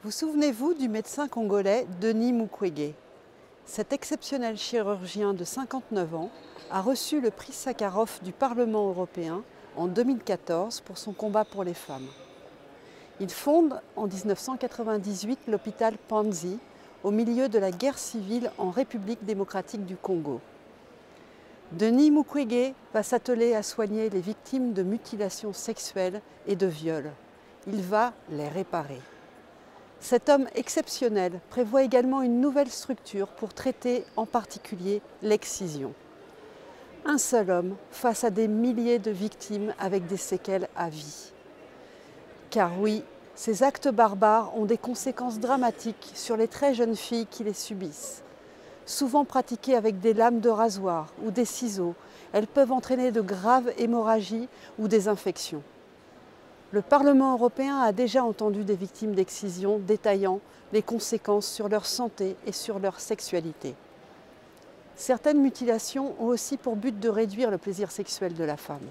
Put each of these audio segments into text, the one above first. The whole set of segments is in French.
Vous souvenez-vous du médecin congolais Denis Mukwege? Cet exceptionnel chirurgien de 59 ans a reçu le prix Sakharov du Parlement européen en 2014 pour son combat pour les femmes. Il fonde en 1998 l'hôpital Panzi au milieu de la guerre civile en République démocratique du Congo. Denis Mukwege va s'atteler à soigner les victimes de mutilations sexuelles et de viols. Il va les réparer. Cet homme exceptionnel prévoit également une nouvelle structure pour traiter en particulier l'excision. Un seul homme face à des milliers de victimes avec des séquelles à vie. Car oui, ces actes barbares ont des conséquences dramatiques sur les très jeunes filles qui les subissent. Souvent pratiquées avec des lames de rasoir ou des ciseaux, elles peuvent entraîner de graves hémorragies ou des infections. Le Parlement européen a déjà entendu des victimes d'excision détaillant les conséquences sur leur santé et sur leur sexualité. Certaines mutilations ont aussi pour but de réduire le plaisir sexuel de la femme.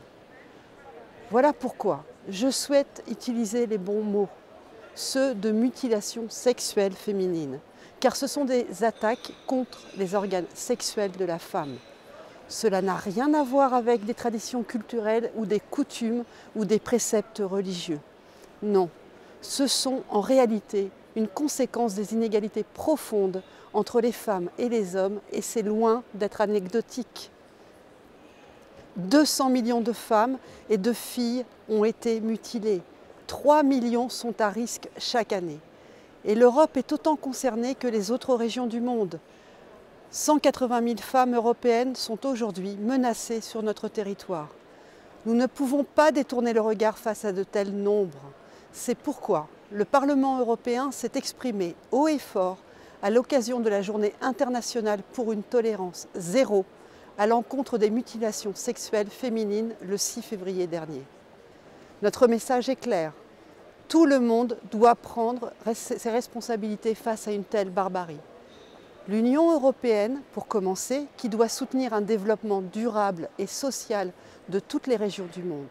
Voilà pourquoi je souhaite utiliser les bons mots, ceux de mutilation sexuelle féminine, car ce sont des attaques contre les organes sexuels de la femme. Cela n'a rien à voir avec des traditions culturelles ou des coutumes ou des préceptes religieux. Non, ce sont en réalité une conséquence des inégalités profondes entre les femmes et les hommes et c'est loin d'être anecdotique. 200 millions de femmes et de filles ont été mutilées. 3 millions sont à risque chaque année. Et l'Europe est autant concernée que les autres régions du monde. 180 000 femmes européennes sont aujourd'hui menacées sur notre territoire. Nous ne pouvons pas détourner le regard face à de tels nombres. C'est pourquoi le Parlement européen s'est exprimé haut et fort à l'occasion de la Journée internationale pour une tolérance zéro à l'encontre des mutilations sexuelles féminines le 6 février dernier. Notre message est clair. Tout le monde doit prendre ses responsabilités face à une telle barbarie. L'Union européenne, pour commencer, qui doit soutenir un développement durable et social de toutes les régions du monde.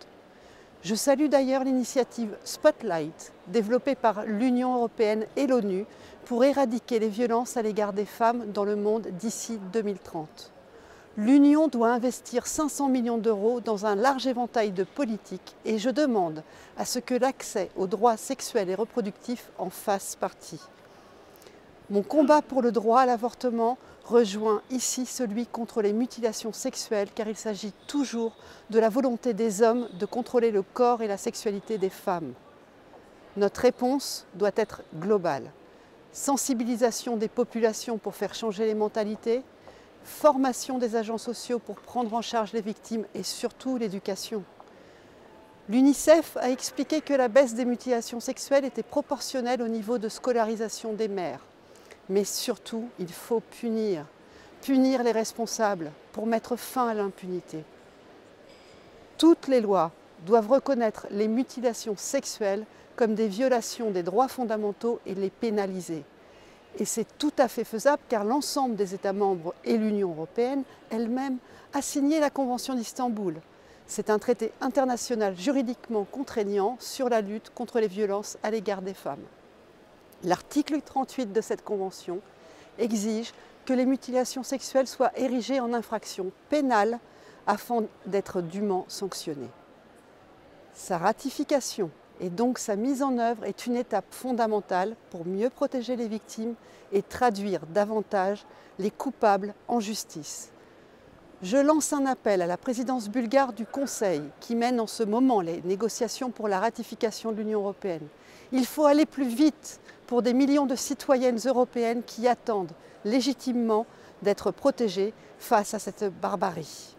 Je salue d'ailleurs l'initiative Spotlight, développée par l'Union européenne et l'ONU pour éradiquer les violences à l'égard des femmes dans le monde d'ici 2030. L'Union doit investir 500 millions d'euros dans un large éventail de politiques et je demande à ce que l'accès aux droits sexuels et reproductifs en fasse partie. Mon combat pour le droit à l'avortement rejoint ici celui contre les mutilations sexuelles car il s'agit toujours de la volonté des hommes de contrôler le corps et la sexualité des femmes. Notre réponse doit être globale. Sensibilisation des populations pour faire changer les mentalités, formation des agents sociaux pour prendre en charge les victimes et surtout l'éducation. L'UNICEF a expliqué que la baisse des mutilations sexuelles était proportionnelle au niveau de scolarisation des mères. Mais surtout, il faut punir les responsables pour mettre fin à l'impunité. Toutes les lois doivent reconnaître les mutilations sexuelles comme des violations des droits fondamentaux et les pénaliser. Et c'est tout à fait faisable car l'ensemble des États membres et l'Union européenne elle-même a signé la Convention d'Istanbul. C'est un traité international juridiquement contraignant sur la lutte contre les violences à l'égard des femmes. L'article 38 de cette convention exige que les mutilations sexuelles soient érigées en infraction pénale afin d'être dûment sanctionnées. Sa ratification et donc sa mise en œuvre est une étape fondamentale pour mieux protéger les victimes et traduire davantage les coupables en justice. Je lance un appel à la présidence bulgare du Conseil qui mène en ce moment les négociations pour la ratification de l'Union européenne. Il faut aller plus vite pour des millions de citoyennes européennes qui attendent légitimement d'être protégées face à cette barbarie.